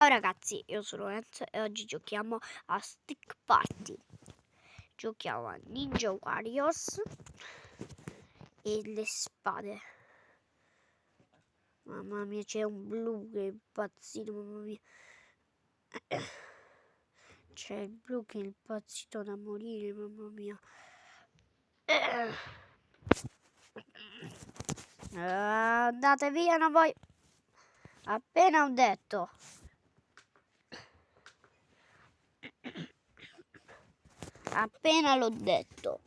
Ciao ragazzi, io sono Enzo e oggi giochiamo a Stick Party. Giochiamo a Ninja Warriors e le spade. Mamma mia, c'è un blu che è impazzito, mamma mia. C'è il blu che è impazzito da morire, mamma mia. Andate via, non voglio. Appena ho detto. Appena l'ho detto.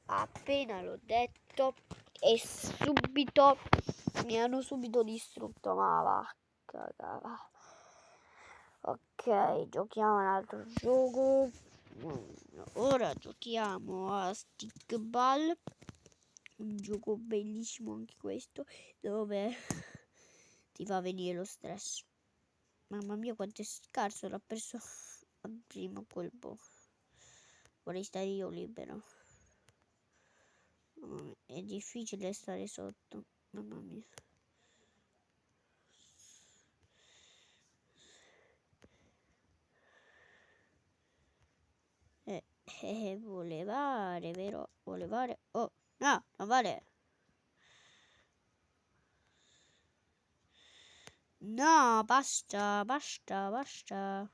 Appena l'ho detto e subito mi hanno subito distrutto, ma va, cagava. Ok, giochiamo un altro gioco. Ora giochiamo a Stickball, un gioco bellissimo anche questo, dove ti fa venire lo stress. Mamma mia, quanto è scarso, l'ha perso al primo colpo. Vorrei stare io libero. È difficile stare sotto, mamma mia. Volevare, vero? Volevare. Oh, no, non vale. No, basta, basta, basta.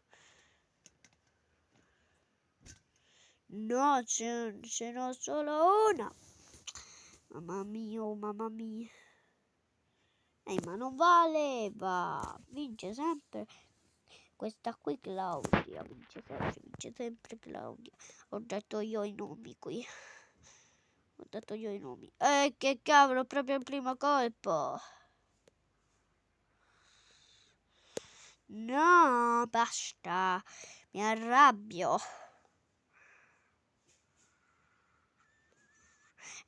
No, ce n'ho solo una. Mamma mia, oh, mamma mia. Ma non vale, va. Vince sempre. Questa qui Claudia, vince sempre Claudia. Ho detto io i nomi qui. Ho dato io i nomi. Che cavolo, proprio il primo colpo. No, basta. Mi arrabbio.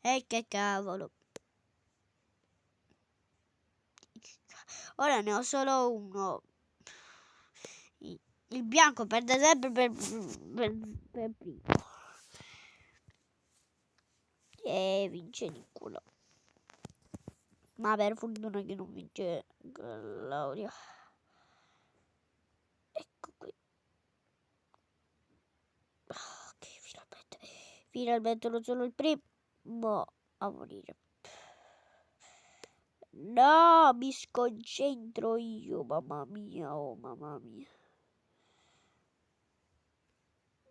Che cavolo. Ora ne ho solo uno. Il bianco perde sempre per primo. E vince di culo. Ma per fortuna che non vince Claudia. Ecco qui. Ok, finalmente. Finalmente non sono il primo a morire. No, mi sconcentro io, mamma mia, oh mamma mia.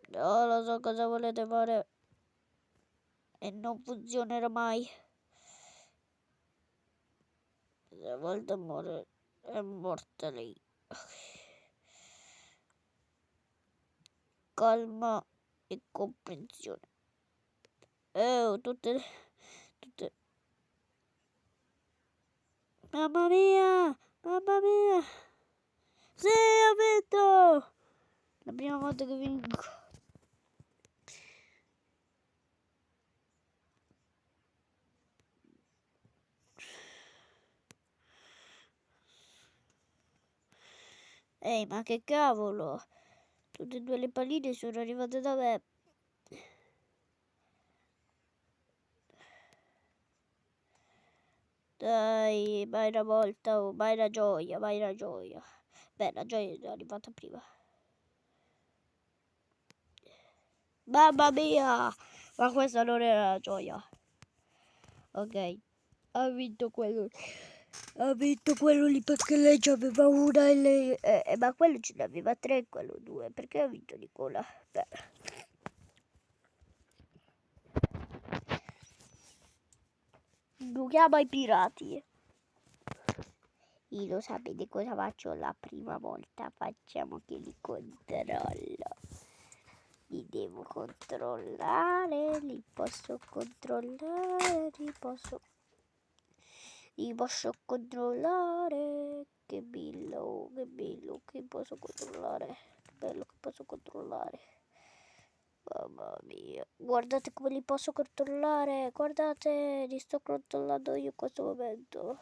No, lo so cosa volete fare e non funzionerà mai. Stavolta muore, è morta lei. Calma e comprensione. Tutte. Mamma mia, mamma mia. Sì, ho vinto! La prima volta che vinco. Ma che cavolo! Tutte e due le palline sono arrivate da me. Dai, vai una volta, oh, vai la gioia, vai la gioia. Beh, la gioia è arrivata prima. Mamma mia! Ma questa non era la gioia. Ok, ha vinto quello. Ha vinto quello lì perché lei ci aveva una e lei... ma quello ce ne aveva tre, quello due. Perché ha vinto Nicola? Beh. Giochiamo ai pirati. Io lo sapete cosa faccio la prima volta? Facciamo che li controllo. Li devo controllare, li posso controllare, li posso controllare. Che bello, che posso controllare. Che bello che posso controllare. Mamma mia, guardate come li posso controllare. Guardate, li sto controllando io in questo momento.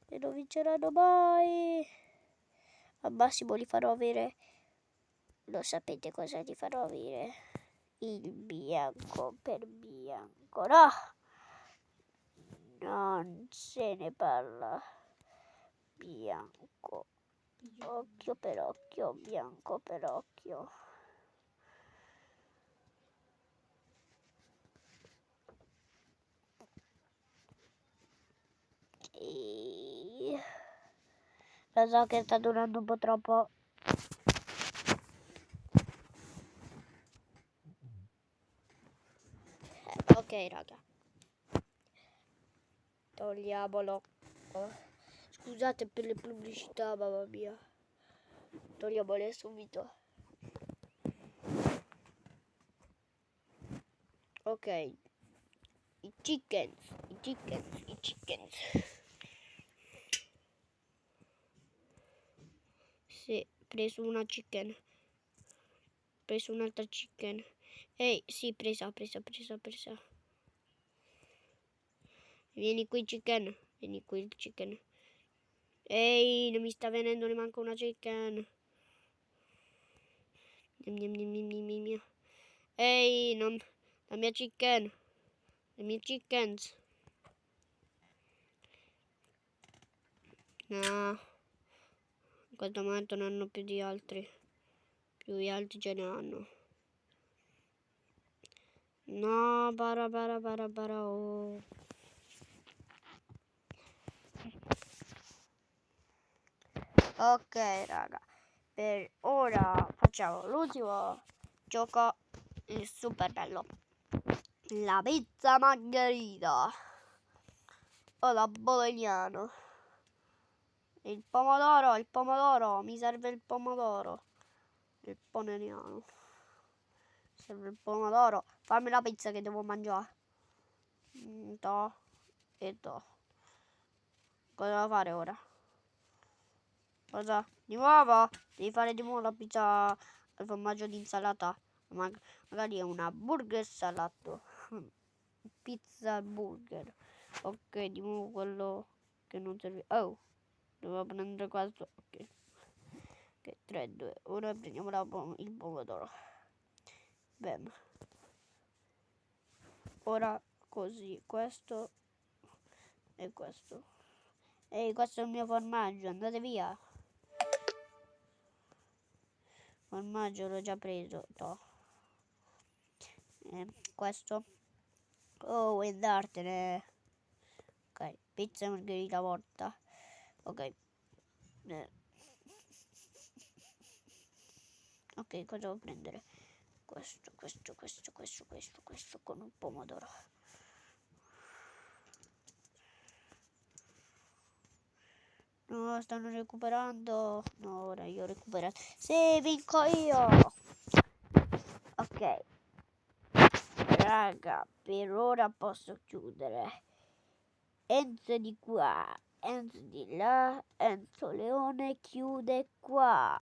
E non vinceranno mai. Al massimo li farò avere. Lo sapete cosa li farò avere? Il bianco per bianco. No! Non se ne parla. bianco, occhio per occhio, bianco per occhio. Lo so che sta durando un po' troppo. Ok raga, togliamolo. Scusate per le pubblicità, mamma mia. Togliamole subito. Ok, i chickens. Sì, preso una chicken. Preso un'altra chicken. Ehi, sì, presa. Vieni qui chicken. Ehi, non mi sta venendo neanche una chicken. Ehi, non... La mia chicken. Le mie chickens. No. In questo momento non hanno più di altri. Più gli altri ce ne hanno. No, bara oh. Ok raga, per ora facciamo l'ultimo gioco, il super bello, la pizza margherita o la bolognano. Il pomodoro, mi serve il pomodoro, il pomeriano, serve il pomodoro, fammi la pizza che devo mangiare. To e to. Cosa devo fare ora? Cosa? Di nuovo? Devi fare di nuovo la pizza al formaggio di insalata. Magari è una burger salato. Pizza burger. Ok, di nuovo quello che non serve. Oh, devo prendere questo. Ok. Ok, 3, 2, 1 e prendiamo il pomodoro. Bam. Ora così, questo e questo. Ehi, questo è il mio formaggio, andate via. Formaggio l'ho già preso. No. Questo. Oh, vuoi andartene? Ok, pizza e margherita morta. Ok. Ok, cosa devo prendere? Questo con un pomodoro. No, stanno recuperando. No, ora io ho recuperato. Sì, vinco io. Ok. Raga, per ora posso chiudere. Enzo di qua, Enzo di là, Enzo Leone chiude qua.